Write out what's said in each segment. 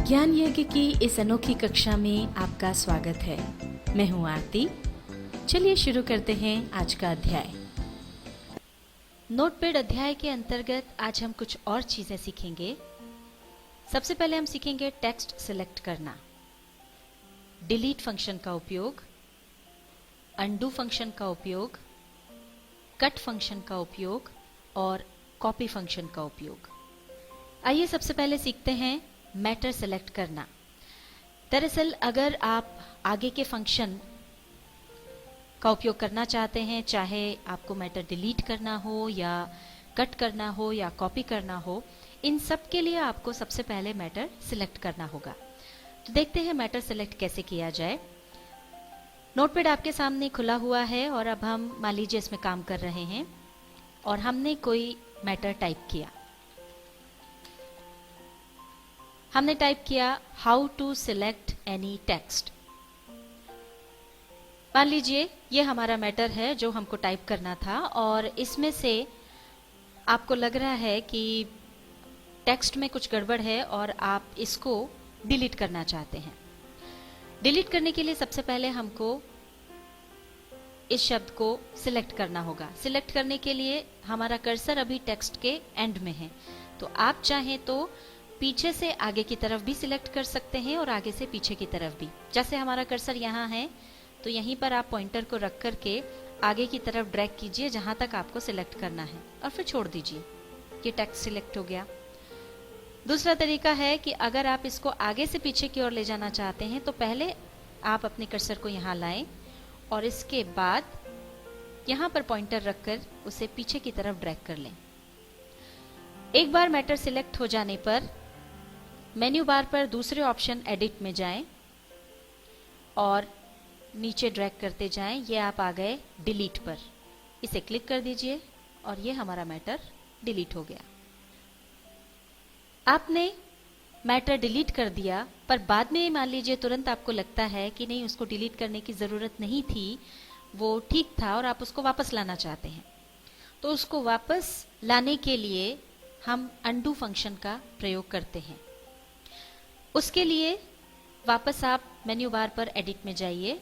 ज्ञान यज्ञ की इस अनोखी कक्षा में आपका स्वागत है। मैं हूं आरती। चलिए शुरू करते हैं आज का अध्याय। नोटपैड अध्याय के अंतर्गत आज हम कुछ और चीजें सीखेंगे। सबसे पहले हम सीखेंगे टेक्स्ट सिलेक्ट करना, डिलीट फंक्शन का उपयोग, अनडू फंक्शन का उपयोग, कट फंक्शन का उपयोग और कॉपी फंक्शन का उपयोग। आइए सबसे पहले सीखते हैं मैटर सेलेक्ट करना। दरअसल अगर आप आगे के फंक्शन का उपयोग करना चाहते हैं, चाहे आपको मैटर डिलीट करना हो या कट करना हो या कॉपी करना हो, इन सब के लिए आपको सबसे पहले मैटर सिलेक्ट करना होगा। तो देखते हैं मैटर सेलेक्ट कैसे किया जाए। नोटपैड आपके सामने खुला हुआ है और अब हम मान लीजिए इसमें काम कर रहे हैं और हमने कोई मैटर टाइप किया। हमने टाइप किया how to select any text. मान लीजिए ये हमारा मैटर है जो हमको टाइप करना था और इसमें से आपको लग रहा है कि टेक्स्ट में कुछ गड़बड़ है और आप इसको डिलीट करना चाहते हैं। डिलीट करने के लिए सबसे पहले हमको इस शब्द को सिलेक्ट करना होगा। सिलेक्ट करने के लिए हमारा कर्सर अभी टेक्स्ट के एंड में है, तो आप चाहें तो पीछे से आगे की तरफ भी सिलेक्ट कर सकते हैं और आगे से पीछे की तरफ भी। जैसे हमारा कर्सर यहाँ है तो यहीं पर आप पॉइंटर को रख करके आगे की तरफ ड्रैग कीजिए जहां तक आपको सिलेक्ट करना है और फिर छोड़ दीजिए। ये टेक्स्ट सिलेक्ट हो गया। दूसरा तरीका है कि अगर आप इसको आगे से पीछे की ओर ले जाना चाहते हैं तो पहले आप अपने कर्सर को यहाँ लाएं और इसके बाद यहाँ पर पॉइंटर रखकर उसे पीछे की तरफ ड्रैग कर लें। एक बार मैटर सिलेक्ट हो जाने पर मेन्यू बार पर दूसरे ऑप्शन एडिट में जाएं और नीचे ड्रैग करते जाएं। ये आप आ गए डिलीट पर, इसे क्लिक कर दीजिए और ये हमारा मैटर डिलीट हो गया। आपने मैटर डिलीट कर दिया पर बाद में मान लीजिए तुरंत आपको लगता है कि नहीं, उसको डिलीट करने की जरूरत नहीं थी, वो ठीक था और आप उसको वापस लाना चाहते हैं। तो उसको वापस लाने के लिए हम अनडू फंक्शन का प्रयोग करते हैं। उसके लिए वापस आप मेन्यू बार पर एडिट में जाइए,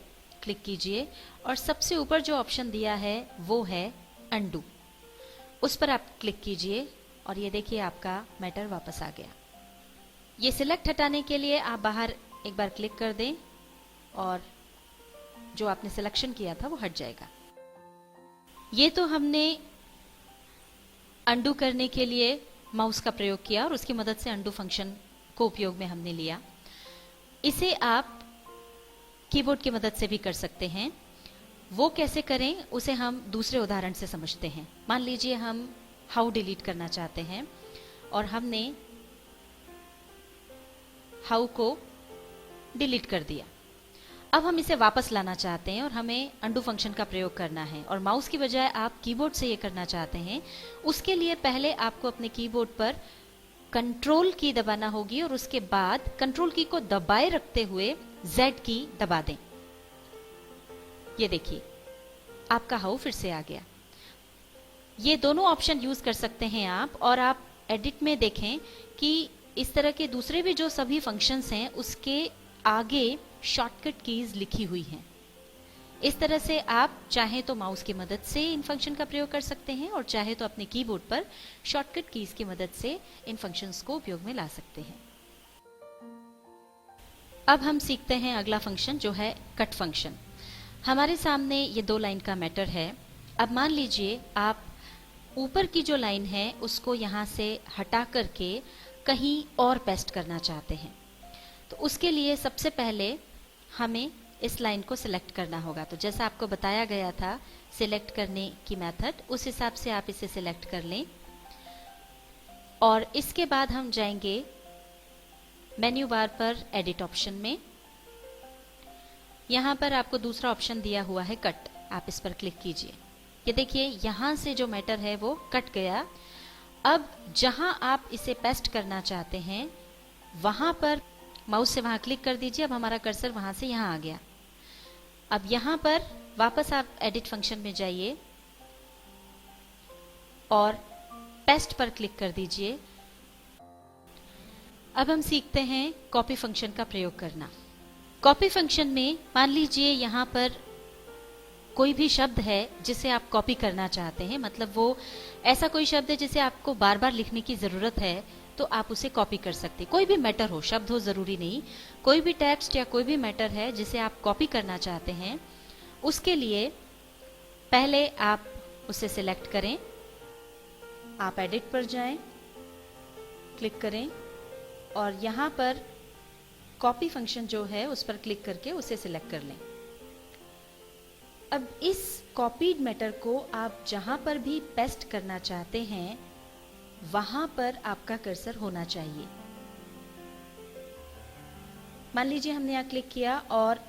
क्लिक कीजिए और सबसे ऊपर जो ऑप्शन दिया है वो है अनडू। उस पर आप क्लिक कीजिए और ये देखिए आपका मैटर वापस आ गया। ये सिलेक्ट हटाने के लिए आप बाहर एक बार क्लिक कर दें और जो आपने सिलेक्शन किया था वो हट जाएगा। ये तो हमने अनडू करने के लिए माउस का प्रयोग किया और उसकी मदद से अनडू फंक्शन को उपयोग में हमने लिया। इसे आप कीबोर्ड की मदद से भी कर सकते हैं। वो कैसे करें उसे हम दूसरे उदाहरण से समझते हैं। मान लीजिए हम हाउ डिलीट करना चाहते हैं और हमने हाउ को डिलीट कर दिया। अब हम इसे वापस लाना चाहते हैं और हमें अनडू फंक्शन का प्रयोग करना है और माउस की बजाय आप कीबोर्ड से ये करना चाहते हैं। उसके लिए पहले आपको अपने कीबोर्ड पर कंट्रोल की दबाना होगी और उसके बाद कंट्रोल की को दबाए रखते हुए Z की दबा दें। ये देखिए आपका हाउ फिर से आ गया। ये दोनों ऑप्शन यूज कर सकते हैं आप, और आप एडिट में देखें कि इस तरह के दूसरे भी जो सभी फंक्शंस हैं उसके आगे शॉर्टकट कीज लिखी हुई हैं। इस तरह से आप चाहे तो माउस की मदद से इन फंक्शन का प्रयोग कर सकते हैं और चाहे तो अपने कीबोर्ड पर शॉर्टकट कीज की मदद से इन फंक्शंस को उपयोग में ला सकते हैं। अब हम सीखते हैं अगला फंक्शन जो है कट फंक्शन। हमारे सामने ये 2 लाइन का मैटर है। अब मान लीजिए आप ऊपर की जो लाइन है उसको यहाँ से हटा करके कहीं और पेस्ट करना चाहते हैं। तो उसके लिए सबसे पहले हमें इस लाइन को सिलेक्ट करना होगा। तो जैसा आपको बताया गया था सिलेक्ट करने की मेथड, उस हिसाब से आप इसे सिलेक्ट कर लें और इसके बाद हम जाएंगे मेन्यू बार पर एडिट ऑप्शन में। यहां पर आपको दूसरा ऑप्शन दिया हुआ है कट, आप इस पर क्लिक कीजिए। ये देखिए यहां से जो मैटर है वो कट गया। अब जहां आप इसे पेस्ट करना चाहते हैं वहां पर माउस से वहां क्लिक कर दीजिए। अब हमारा कर्सर वहां से यहां आ गया। अब यहां पर वापस आप एडिट फंक्शन में जाइए और पेस्ट पर क्लिक कर दीजिए। अब हम सीखते हैं कॉपी फंक्शन का प्रयोग करना। कॉपी फंक्शन में मान लीजिए यहाँ पर कोई भी शब्द है जिसे आप कॉपी करना चाहते हैं, मतलब वो ऐसा कोई शब्द है जिसे आपको बार बार लिखने की जरूरत है, तो आप उसे कॉपी कर सकते हैं। कोई भी मैटर हो, शब्द हो जरूरी नहीं, कोई भी टेक्स्ट या कोई भी मैटर है जिसे आप कॉपी करना चाहते हैं, उसके लिए पहले आप उसे सिलेक्ट करें, आप एडिट पर जाएं, क्लिक करें और यहाँ पर कॉपी फंक्शन जो है उस पर क्लिक करके उसे सिलेक्ट कर लें। अब इस कॉपीड मैटर को आप जहां पर भी पेस्ट करना चाहते हैं वहां पर आपका कर्सर होना चाहिए। मान लीजिए हमने यहाँ क्लिक किया और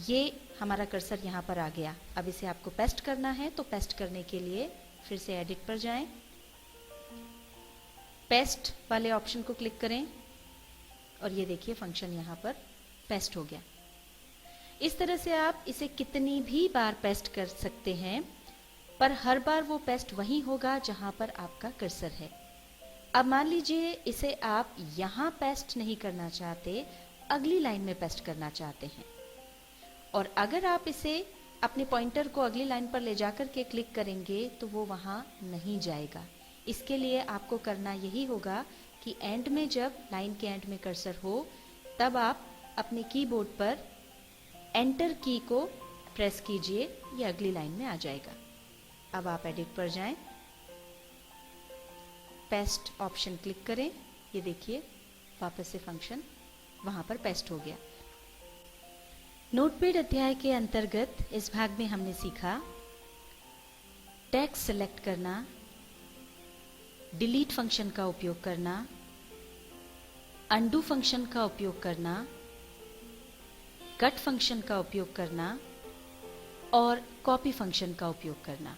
ये हमारा कर्सर यहाँ पर आ गया। अब इसे आपको पेस्ट करना है, तो पेस्ट करने के लिए फिर से एडिट पर जाएं, पेस्ट वाले ऑप्शन को क्लिक करें और ये देखिए फंक्शन यहाँ पर पेस्ट हो गया। इस तरह से आप इसे कितनी भी बार पेस्ट कर सकते हैं, पर हर बार वो पेस्ट वहीं होगा जहां पर आपका कर्सर है। अब मान लीजिए इसे आप यहां पेस्ट नहीं करना चाहते, अगली लाइन में पेस्ट करना चाहते हैं, और अगर आप इसे अपने पॉइंटर को अगली लाइन पर ले जाकर के क्लिक करेंगे तो वो वहां नहीं जाएगा। इसके लिए आपको करना यही होगा कि एंड में, जब लाइन के एंड में कर्सर हो, तब आप अपने कीबोर्ड पर एंटर की को प्रेस कीजिए, ये अगली लाइन में आ जाएगा। अब आप एडिट पर जाएं, पेस्ट ऑप्शन क्लिक करें, ये देखिए वापस से फंक्शन वहां पर पेस्ट हो गया। नोटपैड अध्याय के अंतर्गत इस भाग में हमने सीखा टेक्स्ट सेलेक्ट करना, डिलीट फंक्शन का उपयोग करना, अनडू फंक्शन का उपयोग करना, कट फंक्शन का उपयोग करना और कॉपी फंक्शन का उपयोग करना।